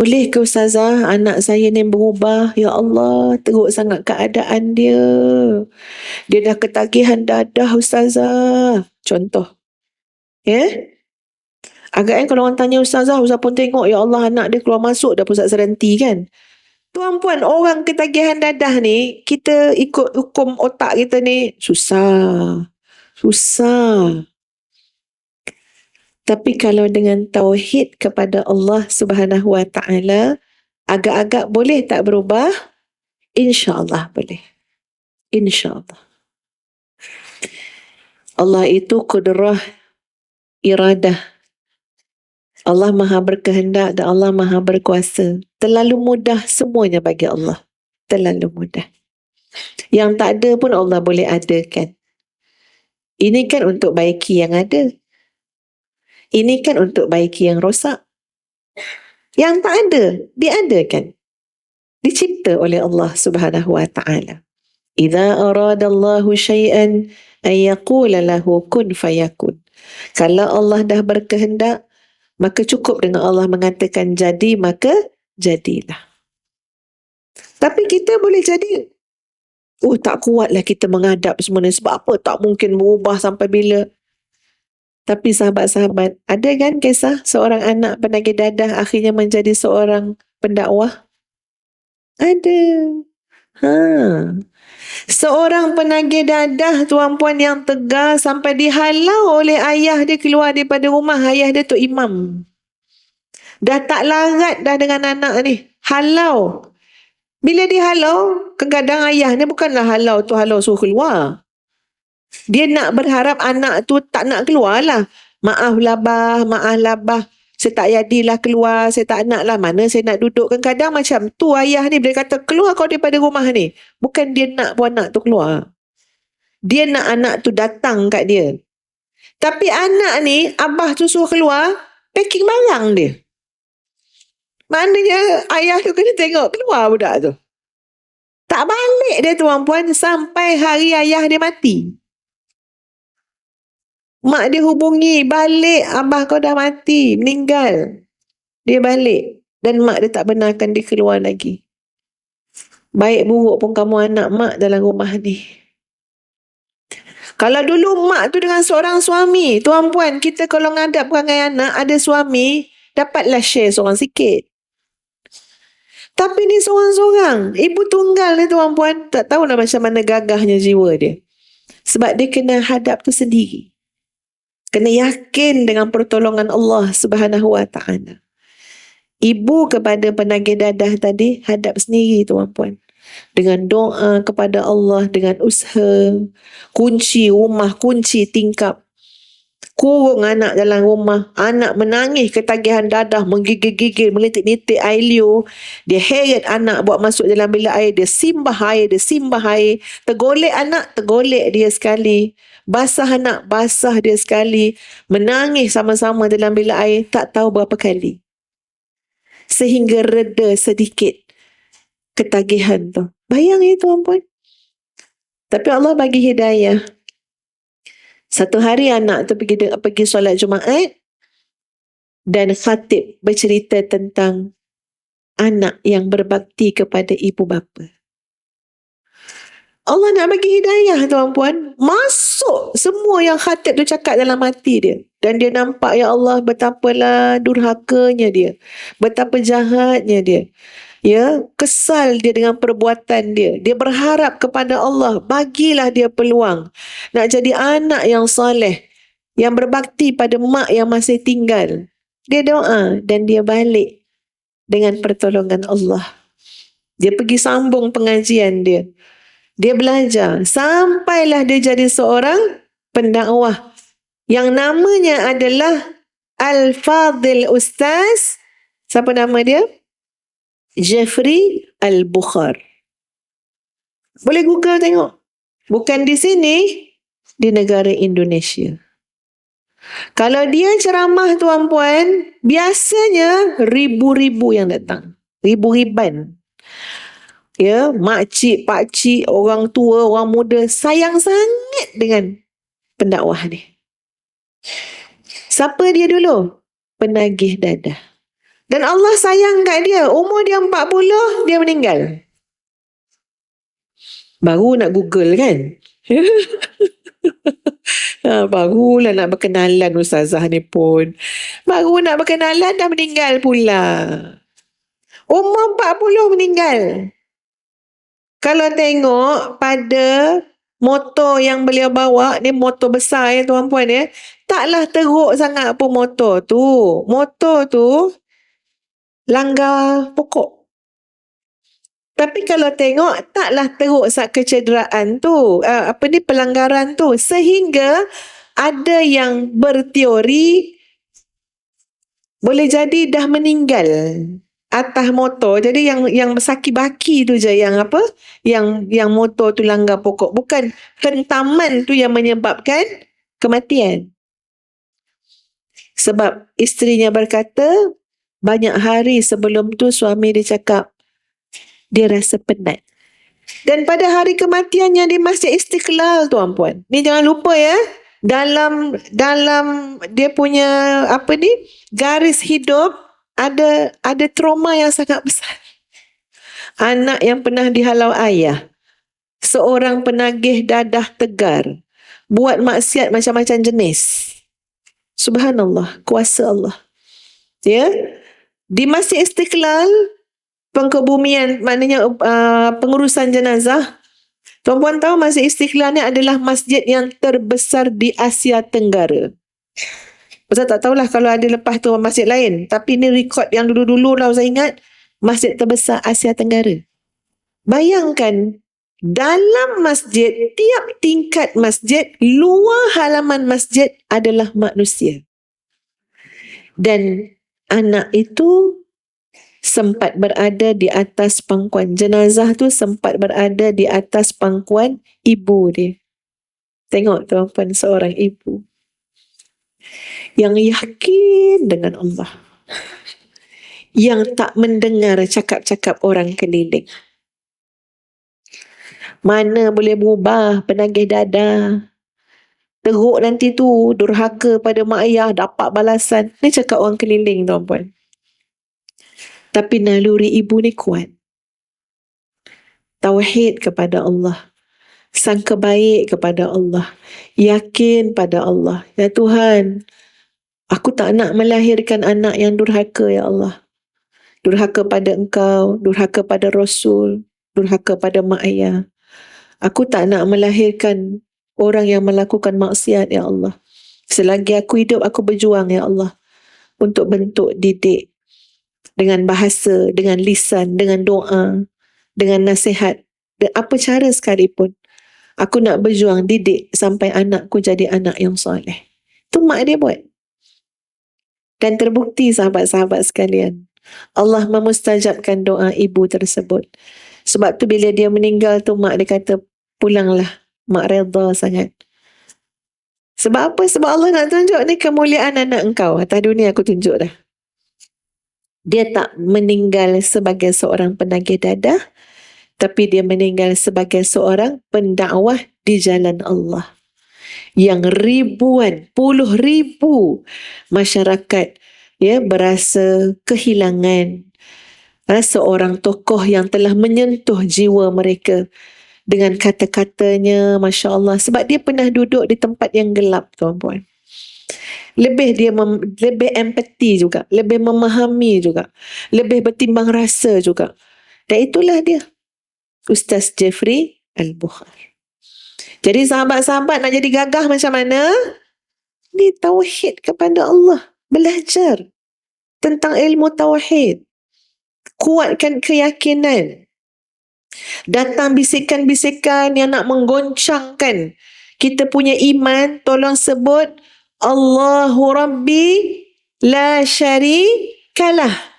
Boleh ke Ustazah anak saya ni berubah? Ya Allah, teruk sangat keadaan dia. Dia dah ketagihan dadah Ustazah. Contoh. Ya? Agaknya kalau orang tanya Ustazah pun tengok, ya Allah anak dia keluar masuk dah pusat serenti kan. Tuan puan, orang ketagihan dadah ni, kita ikut hukum otak kita ni, susah. Susah. Tapi kalau dengan tauhid kepada Allah Subhanahu Wa Taala, agak-agak boleh tak berubah? InsyaAllah boleh. InsyaAllah. Allah itu kudrah, iradah. Allah maha berkehendak dan Allah maha berkuasa. Terlalu mudah semuanya bagi Allah. Terlalu mudah. Yang tak ada pun Allah boleh adakan. Ini kan untuk baiki yang ada. Ini kan untuk baiki yang rosak. Yang tak ada, diadakan. Dicipta oleh Allah Subhanahu Wa Taala. Idza aradallahu syai'an ay yaqula lahu kun fayakun. Kalau Allah dah berkehendak, maka cukup dengan Allah mengatakan jadi, maka jadilah. Tapi kita boleh jadi, tak kuatlah kita menghadap semua ni. Sebab apa? Tak mungkin berubah sampai bila. Tapi sahabat-sahabat, ada kan kisah seorang anak penagih dadah akhirnya menjadi seorang pendakwah? Ada. Seorang penagih dadah tuan-puan yang tegar sampai dihalau oleh ayah dia keluar daripada rumah. Ayah dia tu imam. Dah tak larat dah dengan anak ni. Halau. Bila dihalau, kadang-kadang ayah ni bukanlah halau tu halau suruh keluar. Dia nak berharap anak tu tak nak keluar lah. Maaf labah. Saya tak jadilah keluar, saya tak nak lah, mana saya nak duduk. Kadang-kadang macam tu ayah ni bila kata keluar kau daripada rumah ni. Bukan dia nak pun anak tu keluar. Dia nak anak tu datang kat dia. Tapi anak ni, abah tu suruh keluar, packing barang dia. Maknanya ayah tu kena tengok keluar budak tu. Tak balik dia tuan-puan sampai hari ayah dia mati. Mak dia hubungi, balik, abah kau dah mati, meninggal. Dia balik dan mak dia tak benarkan dia keluar lagi. Baik buruk pun kamu anak mak dalam rumah ni. Kalau dulu mak tu dengan seorang suami, tuan-puan, kita kalau ngadap perangai anak, ada suami, dapatlah share seorang sikit. Tapi ni seorang-seorang, ibu tunggal ni tuan-puan, tak tahulah macam mana gagahnya jiwa dia. Sebab dia kena hadap tu sendiri. Kena yakin dengan pertolongan Allah Subhanahu Wa Taala. Ibu kepada penagih dadah tadi hadap sendiri tuan-puan. Dengan doa kepada Allah, dengan usaha, kunci rumah, kunci tingkap. Kurung anak dalam rumah. Anak menangis ketagihan dadah, menggigil-gigil, melitik-litik air liur. Dia heret anak buat masuk dalam bilik air. Dia simbah air. Tergolek anak, tergolek dia sekali. Basah anak, basah dia sekali. Menangis sama-sama dalam bilik air, tak tahu berapa kali. Sehingga reda sedikit ketagihan tu. Bayang ya tuan-puan. Tapi Allah bagi hidayah. Satu hari anak tu pergi solat Jumaat dan khatib bercerita tentang anak yang berbakti kepada ibu bapa. Allah nak bagi hidayah tuan-puan. Masuk semua yang khatib tu cakap dalam hati dia. Dan dia nampak ya Allah betapalah durhakanya dia. Betapa jahatnya dia. Ya, kesal dia dengan perbuatan dia. Dia berharap kepada Allah, bagilah dia peluang nak jadi anak yang soleh, yang berbakti pada mak yang masih tinggal. Dia doa dan dia balik dengan pertolongan Allah. Dia pergi sambung pengajian dia. Dia belajar sampailah dia jadi seorang pendakwah yang namanya adalah Al-Fadhil Ustaz. Siapa nama dia? Jeffrey Al-Bukhar. Boleh Google tengok. Bukan di sini, di negara Indonesia. Kalau dia ceramah tuan-puan, biasanya ribu-ribu yang datang. Ribu-riban. Ya, makcik, pakcik, orang tua, orang muda sayang sangat dengan pendakwah ni. Siapa dia dulu? Penagih dadah. Dan Allah sayang kat dia. Umur dia 40, dia meninggal. Baru nak Google kan? Barulah nak berkenalan ustazah ni pun. Baru nak berkenalan dah meninggal pula. Umur 40 meninggal. Kalau tengok pada motor yang beliau bawa, ni motor besar ya tuan-puan ya. Taklah teruk sangat pun motor tu. Motor tu langgar pokok. Tapi kalau tengok taklah teruk sangat kecederaan tu. Pelanggaran tu. Sehingga ada yang berteori boleh jadi dah meninggal atas motor. Jadi yang bersaki-baki tu je yang yang motor tu langgar pokok. Bukan hentaman tu yang menyebabkan kematian. Sebab isterinya berkata, banyak hari sebelum tu suami dia cakap dia rasa penat. Dan pada hari kematiannya di Masjid Istiqlal tuan-puan. Ni jangan lupa ya. Dalam dia punya garis hidup ada trauma yang sangat besar. Anak yang pernah dihalau ayah. Seorang penagih dadah tegar. Buat maksiat macam-macam jenis. Subhanallah, kuasa Allah. Ya. Di Masjid Istiqlal, pengkebumian, maknanya pengurusan jenazah. Tuan-puan tahu Masjid Istiqlal ni adalah masjid yang terbesar di Asia Tenggara. Saya tak tahulah kalau ada lepas tu masjid lain. Tapi ni rekod yang dulu-dulu lah saya ingat. Masjid terbesar Asia Tenggara. Bayangkan, dalam masjid, tiap tingkat masjid, luar halaman masjid adalah manusia. Dan anak itu sempat berada di atas pangkuan. Jenazah tu sempat berada di atas pangkuan ibu dia. Tengok tuan-puan, seorang ibu yang yakin dengan Allah. Yang tak mendengar cakap-cakap orang keliling. Mana boleh berubah penagih dada. Teruk nanti tu, durhaka pada mak ayah, dapat balasan. Ni cakap orang keliling tuan-puan. Tapi naluri ibu ni kuat. Tauhid kepada Allah. Sangka baik kepada Allah. Yakin pada Allah. Ya Tuhan, aku tak nak melahirkan anak yang durhaka ya Allah. Durhaka pada Engkau, durhaka pada Rasul, durhaka pada mak ayah. Aku tak nak melahirkan orang yang melakukan maksiat ya Allah. Selagi aku hidup, aku berjuang ya Allah. Untuk bentuk didik. Dengan bahasa, dengan lisan, dengan doa, dengan nasihat. Apa cara sekalipun. Aku nak berjuang didik sampai anakku jadi anak yang soleh. Itu mak dia buat. Dan terbukti sahabat-sahabat sekalian. Allah memustajabkan doa ibu tersebut. Sebab tu bila dia meninggal tu mak dia kata, pulanglah. Mak redha sangat. Sebab apa? Sebab Allah nak tunjuk ni kemuliaan anak engkau. Atas dunia aku tunjuk dah. Dia tak meninggal sebagai seorang penagih dadah. Tapi dia meninggal sebagai seorang pendakwah di jalan Allah. Yang ribuan, puluh ribu masyarakat berasa kehilangan seorang tokoh yang telah menyentuh jiwa mereka dengan kata-katanya, Masya Allah. Sebab dia pernah duduk di tempat yang gelap tuan-puan. Lebih empati juga, lebih memahami juga, lebih bertimbang rasa juga. Dan itulah dia, Ustaz Jeffrey Al-Bukhari. Jadi sahabat-sahabat nak jadi gagah macam mana? Ni tauhid kepada Allah. Belajar tentang ilmu tauhid. Kuatkan keyakinan. Datang bisikan-bisikan yang nak menggoncangkan kita punya iman, tolong sebut Allahu Rabbi la syarikalah.